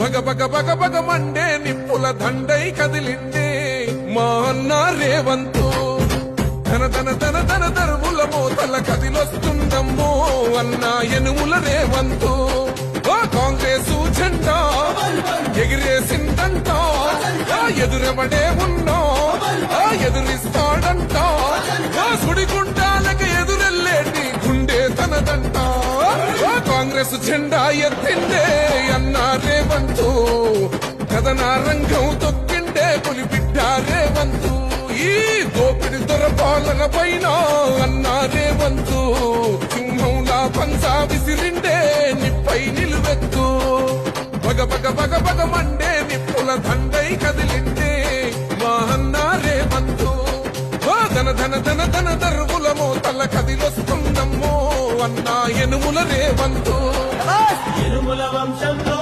బగ బగ బగ బగ Monday నిప్పుల దండై కదిలిండే మా అన్న రేవంతు ధన ధన ధన ధన దరువుల మోతల కదిలొస్తుందమ్మో అన్న ఎనుముల రేవంతు ఓ కాంగ్రెస్ జెండా ఎగిరేసిందంట ఎదురెవడే ఉన్నా ఎదురిస్తాడంట సుడిగుండాలకు ఎదురెళ్ళేటి గుండె తనదంట కాంగ్రెస్ జెండా ఎత్తిండే అన్న రేవంతు కథనా రంగం తొక్కిండే పులిబిడ్డ రేవంతు ఈ దోపిడి దొర పాలన పైన అన్న రేవంతు సింహంలా పంచా విసిరిండే నిప్పై నిలువెత్తు బగ బగ బగ బగ మండే నిప్పుల దండై కదిలిండే మా అన్న రేవంతు ధన ధన ధన ధన దరువుల మోతల కదిలొస్తుందమ్మో అన్న ఎనుముల రేవంతు ఎనుముల వంశంలో